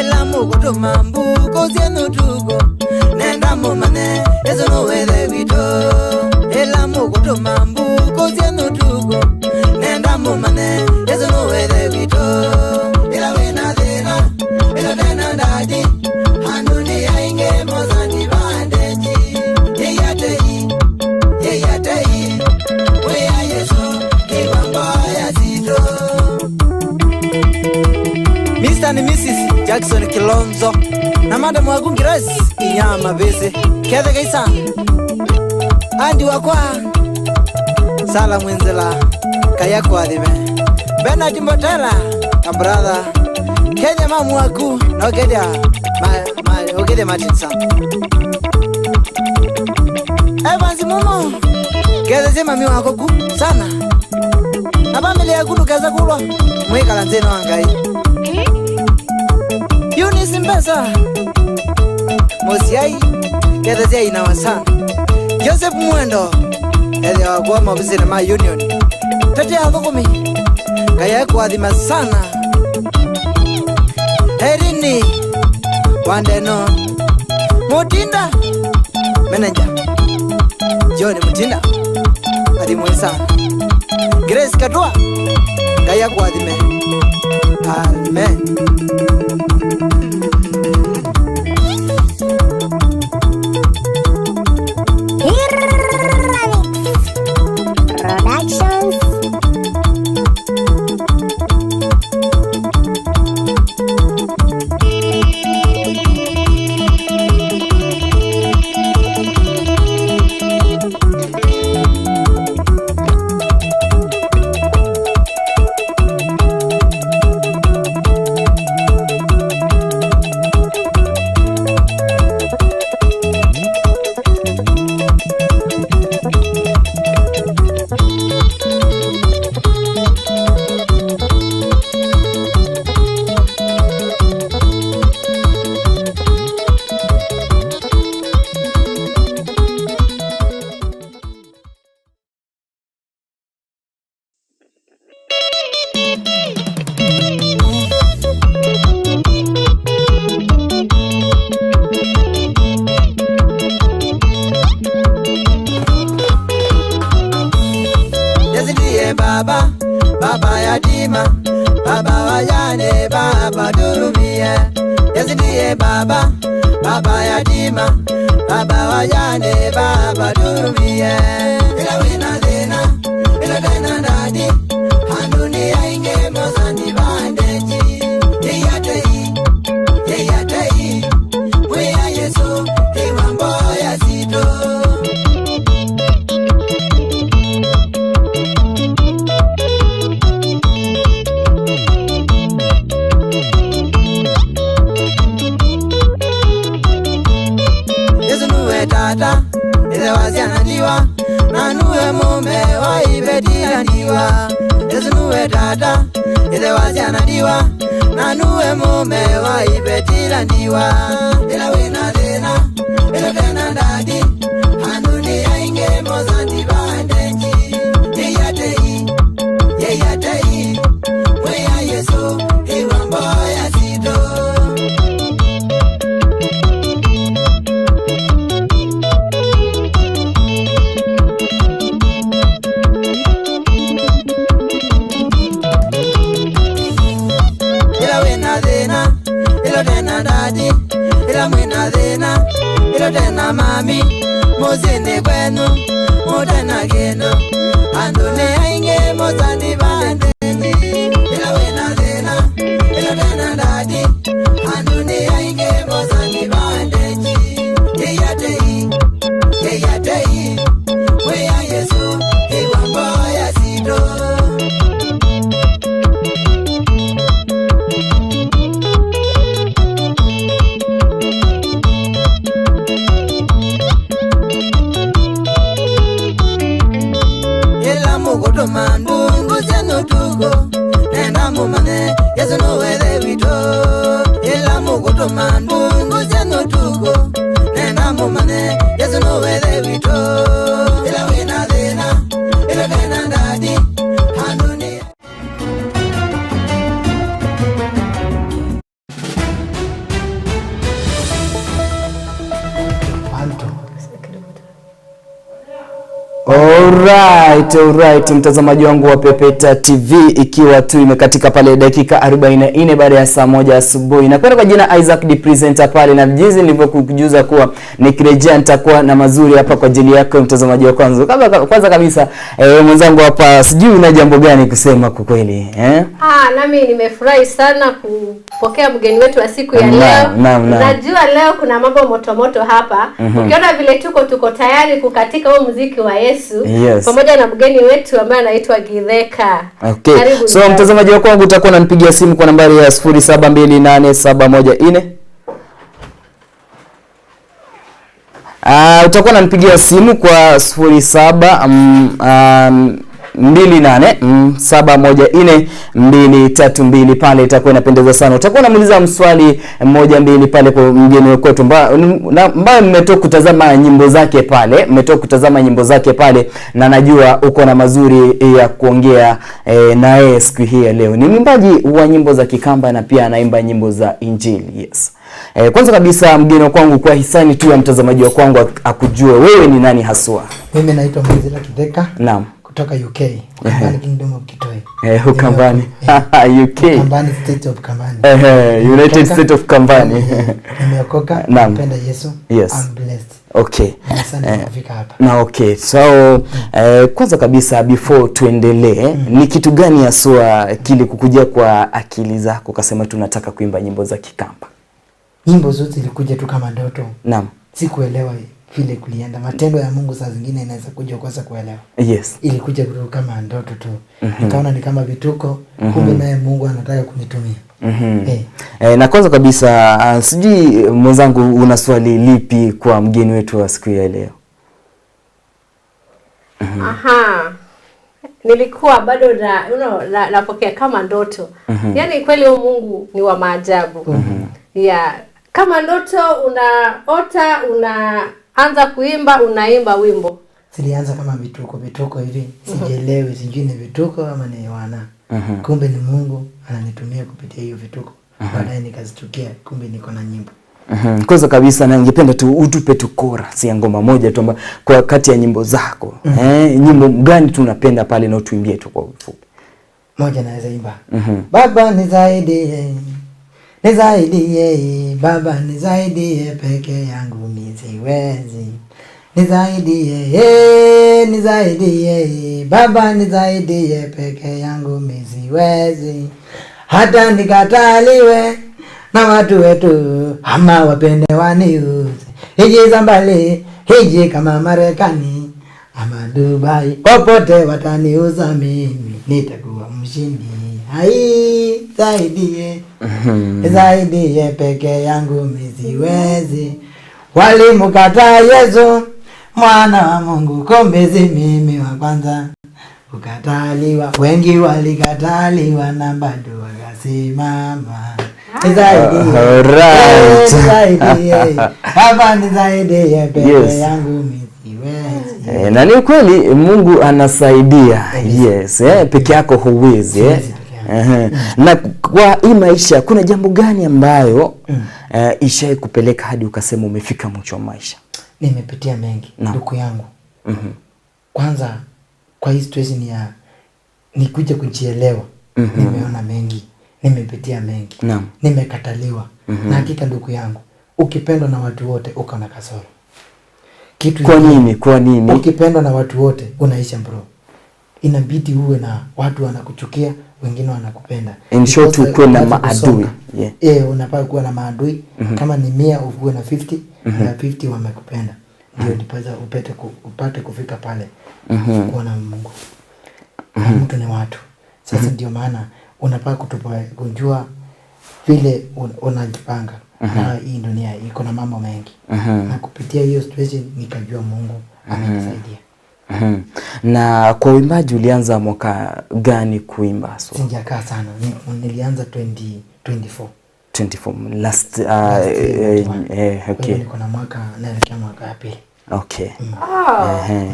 ela mugoto mambu kozienu tugo nenda mumane ezo no wele wito ela mugoto mambu kozienu tugo nenda mumane ezo no wele wito ela wena dena ela dena dadi handuni ainge mozani bandeji yeyatei weya yeso kiwamba ya zito. Mr. and Mrs. Jackson Kilonzo na Madam Wagungi Grace Inyama Bese Kethe Kaisa Andi wakwa Sala Mwenzela Kayako Adime Bernard Mbotela na brother Kenya mamu waku na Ogede Matinsa Evans Mumo Kethe zima miwa wakoku sana na family ya kulu kaza kulwa mweka lanzeno wangai Eunice Mbesa Mosiai Kethe zia inawasana Joseph Mwendo Kethe wakua mabusine ma union Tete ya thukumi Kaya kuadhima sana Herini Wandeno Mutinda Manager John Mutinda Adimwesa Grace Kadua Kaya kuadhime Amen. Baba yatima, baba wajane, baba durumia. Yesidie baba, baba yatima, baba wajane, baba durumia. Ila wina dena, ila dena dadi, handuni ya inge mozani bandeji. Yeyatei, wea yeso, iwambo ya zito. Ile waziana diwa nanuwe mume wa ibedila diwa Yesunuwe tata ile waziana diwa nanuwe mume wa ibedila diwa Ila wina dena ila dena dadi handuni ya inge mozandi bandeji Yeyatei wea yeso iwambo ya zito Ila mwina dena, ilo tena mami Mozini kwenu, mutena geno Andune ainge mozani bandeni Ila wina dena, ilo tena dadi Andune ainge mozani bandeni Yeyatei, wea yesu iwambo ya zito Mugoto mandu nguzenu tu Alright, mtazamaji wangu wa Pepeta TV, ikiwa tu imekatika pale dakika 44 baada ya saa 1 asubuhi. Na kwenda kwa jina Isaac the presenter pale, na jinsi nilivyokujuza kuwa nikirejea nitakuwa na mazuri hapa kwa ajili yako mtazamaji wa kwanza. Kwanza kabisa mwenzangu hapa, sijui una jambo gani kusema kwa kweli nami nimefurahi sana kupokea mgeni wetu wa siku ya leo. Najua leo kuna mambo moto hapa. Ukiona vile tuko tayari kukatika huo muziki wa Yesu. Pamoja na mgeni wetu ambaye anaitwa Githeka. Okay. So mtazamaji wangu utakuwa unanipigia simu kwa nambari ya 07287114. Utakuwa unanipigia simu kwa 0728714232 pale, itakuwa inapendeza sana. Utakuwa unamuuliza mswali moja mbili pale kwa mgeni wetu ambaye mmetoka kutazama nyimbo zake pale, na najua uko na mazuri ya kuongea naye siku hii ya leo. Ni mwimbaji wa nyimbo za Kikamba na pia anaimba nyimbo za Injili. Yes. Kwanza kabisa mgeni kwangu, kwa hisani tu ya mtazamaji wa kwangu akujue wewe ni nani haswa. Mimi naitwa Mwizila Githeka. Naam. Kutoka UK, Ukambani Kingdom of Kitoi. Ukambani. UK. Ukambani State of Kambani. United State of Kambani. Nimeokoka, napenda Yesu. Yes. I'm blessed. Okay. Asante kufika hapa. Na okay. So kwanza kabisa before tuendelee, ni kitu gani haswa kile kukujia kwa akili zako ukasema tunataka kuimba nyimbo za Kikamba? Nyimbo zote zilikuja tu kama ndoto. Naam. Sikuelewa vile kulienda. Matendo ya Mungu saa zingine inaweza kuja ukosa kuelewa. Yes. Ilikuja kutoka kama ndoto tu. Nikaona ni kama vituko, kumbe naye Mungu anataka kunitumia. Na kwanza kabisa sijui mwenzangu una swali lipi kwa mgeni wetu wa siku ya leo? Nilikuwa bado napokea kama ndoto. Yaani kweli huyu Mungu ni wa maajabu. Kama ndoto unaota, unaanza kuimba, unaimba wimbo. Silianza kama vituko hivi. Sijielewi, sijui ni vituko ama ni wana. Kumbe ni Mungu ananitumia kupitia hiyo vituko. Baadaye nikazichukia, kumbe niko na nyimbo. Kwanza kabisa na ningependa tu utupe tu chorus ya ngoma moja tu kwa kati ya nyimbo zako. Nyimbo gani tunapenda pale na utuimbie tu kwa ufupi? Moja naweza imba. Baba nisaidie. Nisaidie, Baba nisaidie, peke yangu mimi siwezi. Nisaidie, Baba nisaidie, peke yangu mimi siwezi. Hata nikataliwe na watu wetu, ama wapende waniuze. Hiji Zambali, hiji kama Marekani, ama Dubai, popote wataniuza mimi, nitakuwa mshindi. Nisaidie, peke yangu mimi siwezi. Walimkataa Yesu, mwana wa Mungu, kumbe si mimi wa kwanza kukataliwa. Wengi walikataliwa na bado wakasimama. Nisaidie, Baba nisaidie, peke yangu mimi siwezi. Na ni kweli Mungu anasaidia. Yes, peke yako huwezi. Na kwa hii maisha kuna jambo gani ambayo ishai kupeleka hadi ukasema umefika mwisho wa maisha? Nimepitia mengi ndugu yangu. Kwanza kwa hii situation nikuja kujielewa. Nimeona mengi, nimepitia mengi. Nimekataliwa. Na hakika ndugu yangu, ukipendwa na watu wote uko na kasoro. Kitu Kwa nini? Ukipendwa na watu wote unaisha bro. Inabidi uwe na watu wanakuchukia, wengine wanakupenda. In short uko na maadui. Unapaswa kuwa na maadui. Kama ni 100 uwe na 50, na 50 wamekupenda. Ndio upate kufika pale. Kuwa na Mungu. Mtu ni watu. Sasa ndio maana unapaswa kujua vile unajipanga. Na hii dunia iko na mambo mengi. Na kupitia hiyo situation nikajua Mungu amenisaidia. Na kwa uimbaji ulianza mwaka gani kuimba? Sijakaa sana. Nilianza 2024 last okay. Niko na mwaka naelekea mwaka ya pili. Okay.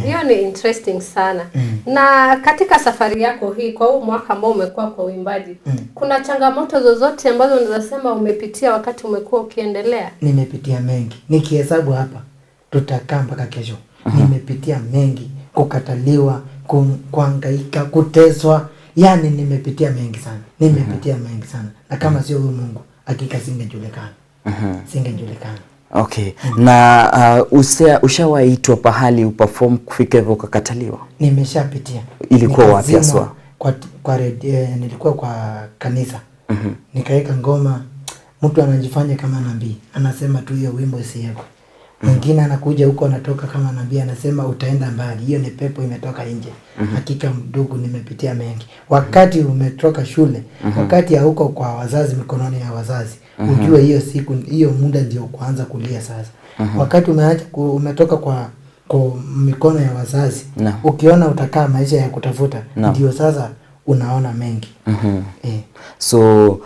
Hiyo ni interesting sana. Na katika safari yako hii kwa huu mwaka ambao umekuwa kwa uimbaji, kuna changamoto zozote ambazo unaweza sema umepitia wakati umekuwa ukiendelea? Nimepitia mengi. Nikihesabu hapa tutakaa mpaka kesho. Nimepitia mengi, kukataliwa, kuhangaika, kuteswa, yani nimepitia mengi sana. Na kama sio huyu Mungu hakika singejulikana. Singejulikana. Okay. Na ushawaitwa pahali uperform kufika hivyo ukakataliwa? Nimeshapitia. Ilikuwa wapi haswa? Nilikuwa kwa kanisa. Nikaeka ngoma, mtu anajifanya kama nabii, anasema tu hiyo wimbo isiwekwe. Mwingine anakuja huko anatoka kama nabii, anasema utaenda mbali, hiyo ni pepo imetoka nje. Hakika ndugu, nimepitia mengi. Wakati umetoka shule, wakati ya huko kwa wazazi, mikononi ya wazazi, ujue hiyo siku, hiyo muda ndio kuanza kulia sasa. Wakati umetoka kwa mikono ya wazazi, ukiona utakaa maisha ya kutafuta, ndio sasa unaona mengi. So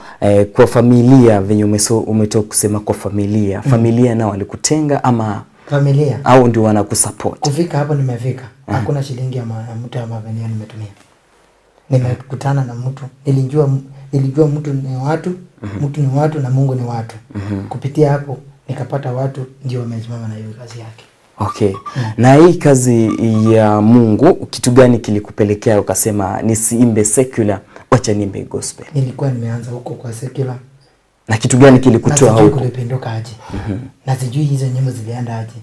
kwa familia, venye umetoka kusema kwa familia, familia nao walikutenga ama familia au ndio wanakusupport? Kufika hapo nimefika, hakuna shilingi ya mtu ya mavenio nimetumia. Nimekutana na mtu, nilijua mtu ni watu, mtu ni watu na Mungu ni watu. Kupitia hapo nikapata watu ndio wamesimama na hiyo kazi yake. Okay. Na hii kazi ya Mungu, kitu gani kilikupelekea ukasema nisiimbe secular, wacha niimbe gospel? Nilikuwa nimeanza huko kwa secular. Na kitu gani kilikutoa huko? Kulipinduka aje. Na sijui hizo nyimbo zilienda aje.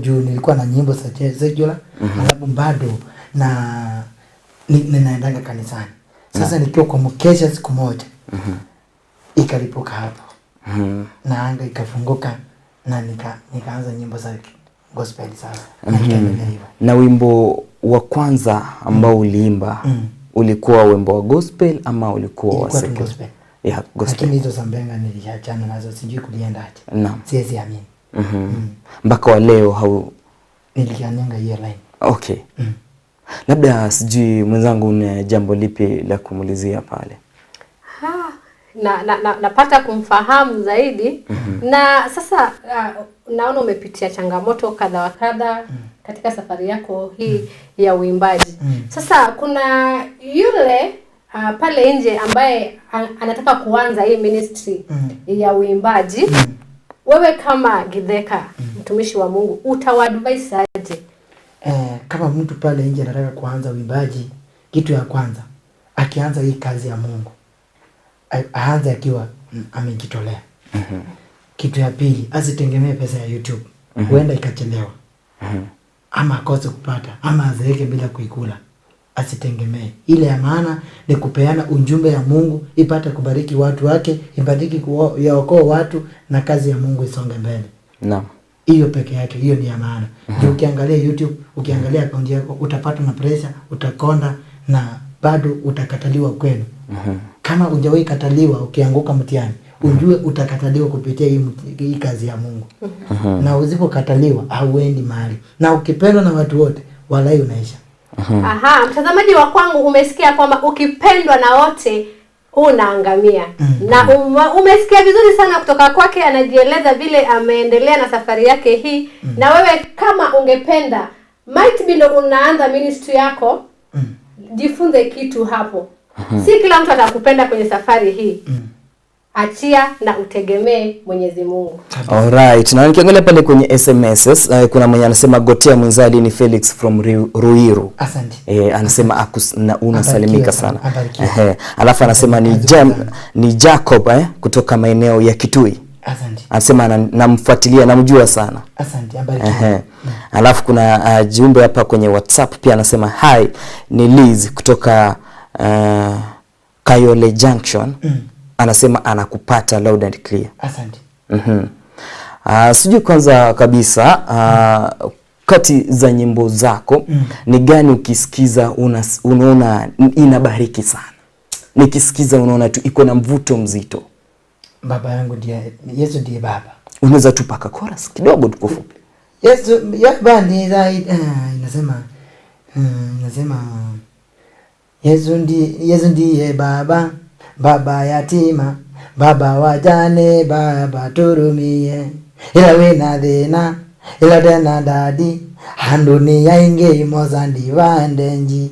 Nilikuwa na nyimbo za secular, alafu bado ninaendaga kanisani. Sasa nikiwa kwa mkesha siku moja, ikalipuka hapo. Na anga ikafunguka na nikaanza nyimbo za gospel sasa. Na wimbo wa kwanza ambao uliimba ulikuwa wimbo wa gospel ama ulikuwa wa secular? Gospel. Yeah, gospel. Lakini hizo zambenga niliachana nazo, sijui kulienda aje. Naam. Siwezi amini. Mpaka wa leo nilikanyaga hiyo line. Okay. Labda sijui mwenzangu una jambo lipi la kumulizia pale? Napata kumfahamu zaidi. Na sasa naona umepitia changamoto kadha wa kadha katika safari yako hii ya uimbaji. Sasa kuna yule pale nje ambaye anataka kuanza hii ministry ya uimbaji. Wewe kama Githeka, mtumishi wa Mungu, utawadvise aje? Kama mtu pale nje anataka kuanza uimbaji, kitu ya kwanza, akianza hii kazi ya Mungu, aanze akiwa amejitolea. Kitu ya pili, asitegemee pesa ya YouTube. Huenda ikachelewa. Ama akose kupata, ama azeeke bila kuikula. Asitegemee. Ile ya maana ni kupeana ujumbe ya Mungu, ipate kubariki watu wake, ibariki kuokoa watu na kazi ya Mungu isonge mbele. Naam. Hiyo peke yake, hiyo ni ya maana. Ukiangalia YouTube, ukiangalia account yako, utapata na pressure, utakonda na bado utakataliwa kwenu. Kama hujawahi kataliwa ukianguka mtihani, ujue utakataliwa kupitia hii kazi ya Mungu. Na usipokataliwa hauendi mahali. Na ukipendwa na watu wote, walai unaisha. Mtazamaji wa kwangu, umesikia kwamba ukipendwa na wote unaangamia. Na umesikia vizuri sana kutoka kwake, anajieleza vile ameendelea na safari yake hii. Na wewe kama ungependa, might be ndo unaanza ministry yako, jifunze kitu hapo. Si kila mtu atakupenda kwenye safari hii. Achia na utegemee Mwenyezi Mungu. Alright. Na nikiangalia pale kwenye SMS, kuna mwenye anasema gotea mwenzali ni Felix from Ruiru. Asante. Anasema unasalimika sana. Alafu anasema ni Jacob kutoka maeneo ya Kitui. Asante. Anasema namfuatilia, namjua sana. Asante, abarikiwe. Alafu kuna jumbe hapa kwenye WhatsApp pia anasema hi, ni Liz kutoka Kayole Junction. Anasema anakupata loud and clear. Asante. Sijui kwanza kabisa kati za nyimbo zako ni gani ukisikiza unaona inabariki sana? Nikisikiza unaona tu iko na mvuto mzito. Baba yangu ndiye Yesu, ndiye baba. Unaweza tu paka chorus kidogo tu kufupi? Yesu ya bani zaidi inasema Yesu ndiye baba, baba yatima, baba wajane, baba turumie. Ila wena thina, ila dena dadi, handuni ya inge mozandi vandenji.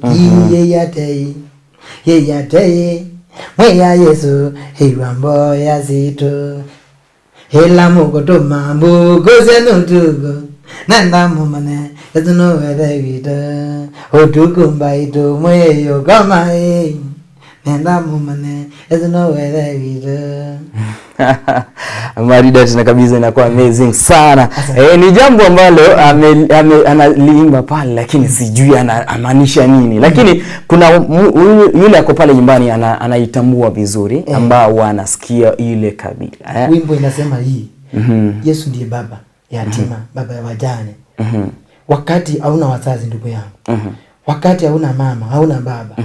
Yeyatei, mweya Yesu, hiwa mboya zito. Hela muko to mambu, goze nutugo. Nenda mumane, Ezo no whether wito otukumba ito moyo kama nenda mumane ezo no whether wito. Marida tena kabisa, inakuwa amazing sana. Ni jambo ambalo analiimba pale, lakini sijui anamaanisha nini. Lakini kuna yule ako pale nyumbani anaitambua vizuri, ambao anasikia ile kabila. Wimbo inasema hii. Yesu ndiye baba yatima, baba ya wajane. Wakati hauna wazazi ndugu yangu. Wakati hauna mama, hauna baba.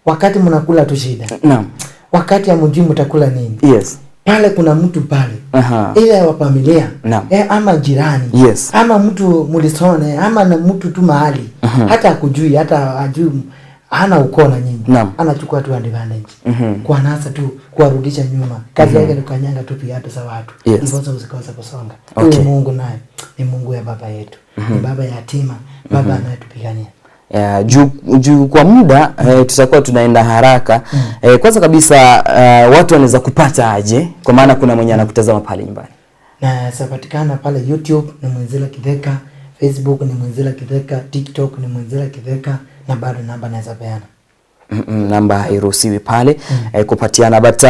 Wakati mnakula tu shida. Naam. Wakati hamjui mtakula nini. Yes. Pale kuna mtu pale. Ile wa familia. Ama jirani. Yes. Ama mtu mulisone, ama na mtu tu mahali. Hata akujui, hata ajui, hana ukoo na nyinyi. Anachukua tu advantage. Kwa nasa tu kuwarudisha nyuma. Kazi yake ni kanyanga tu viatu za watu. Hivyo usikose kusonga. Huyu Mungu naye ni Mungu ya baba yetu. Ni baba yatima, baba anayetupigania. Juu kwa muda tutakuwa tunaenda haraka. Kwanza kabisa watu wanaweza kupata aje? Kwa maana kuna mwenye anakutazama pale nyumbani. Na sapatikana pale YouTube ni Mwinzila Kitheka, Facebook ni Mwinzila Kitheka, TikTok ni Mwinzila Kitheka, na bado namba naweza peana. Namba hairuhusiwi pale kupatiana, but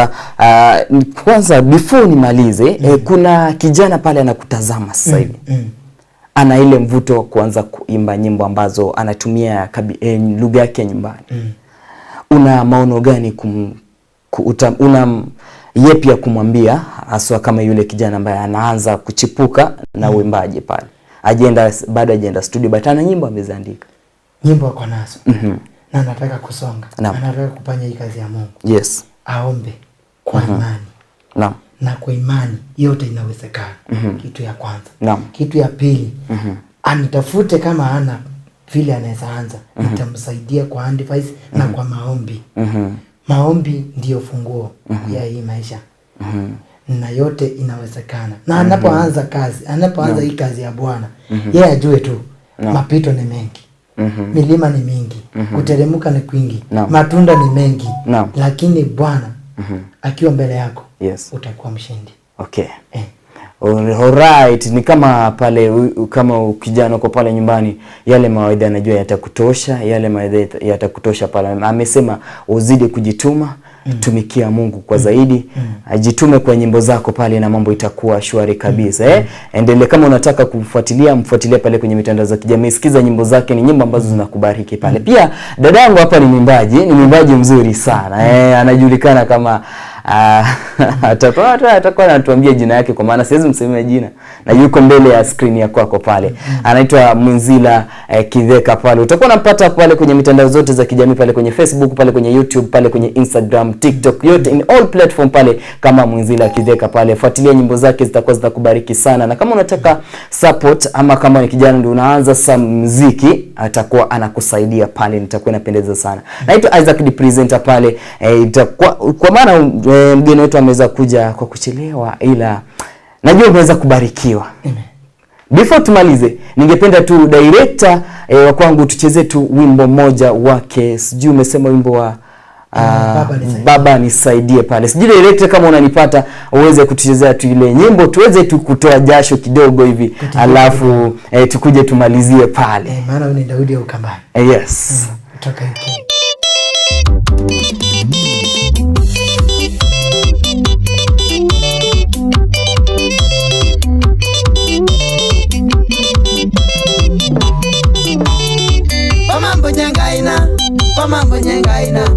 kwanza before nimalize, kuna kijana pale anakutazama sasa hivi. Ana ile mvuto kuanza kuimba nyimbo ambazo anatumia lugha yake nyumbani. Una maono gani una yepi ya kumwambia aswa kama yule kijana ambaye anaanza kuchipuka na uimbaji pale? Bado ajenda studio, but ana nyimbo ameziandika. Nyimbo ako nazo. Na anataka kusonga. Anataka kufanya hii kazi ya Mungu. Yes. Aombe kwa imani. Na kwa imani yote inawezekana. Kitu ya kwanza. Kitu ya pili, anitafute kama ana vile anaweza anza. Nitamsaidia kwa advice na kwa maombi. Maombi ndio funguo ya hii maisha. Na yote inawezekana. Na anapoanza kazi, anapoanza hii kazi ya Bwana, yeye ajue tu mapito ni mengi. Milima ni mingi. Kuteremka ni kwingi. Matunda ni mengi. Lakini Bwana akiwa mbele yako, utakuwa mshindi. Okay. Alright, ni kama pale kama kijana uko pale nyumbani, yale mawaidha anajua yatakutosha, yale mawaidha yatakutosha pale. Amesema uzidi kujituma, tumikia Mungu kwa zaidi, ajitume kwa nyimbo zako pale na mambo itakuwa shwari kabisa. Endelea, kama unataka mfuatilie pale kwenye mitandao za kijamii, sikiza nyimbo zake, ni nyimbo ambazo zinakubariki pale. Pia dadangu hapa ni mwimbaji mzuri sana. Anajulikana kama atakuwa anatuambia jina yake kwa maana siwezi msemea jina, na yuko mbele ya screen ya kwako pale. Anaitwa Mwinzila Kitheka pale. Utakuwa unampata pale kwenye mitandao zote za kijamii, pale kwenye Facebook, pale kwenye YouTube, pale kwenye Instagram, TikTok, yote in all platform pale kama Mwinzila Kitheka pale. Fuatilia nyimbo zake, zitakuwa zitakubariki sana. Na kama unataka support ama kama ni kijana ndio unaanza muziki, atakuwa anakusaidia pale, nitakuwa napendeza sana. Naitwa Isaac the Presenter pale. Itakuwa kwa maana mgeni wetu ameweza kuja kwa kuchelewa, ila najua umeweza kubarikiwa. Before tumalize, ningependa tu director wa kwangu tucheze tu wimbo mmoja wake. Sijui umesema wimbo wa Baba nisaidie pale. Sijui director kama unanipata uweze kutuchezea tu ile nyimbo tuweze tu kutoa jasho kidogo hivi, alafu tukuje tumalizie pale. Maana wewe ni Daudi au Kambani. Yes. Kutoka UK. Mambo nyengaina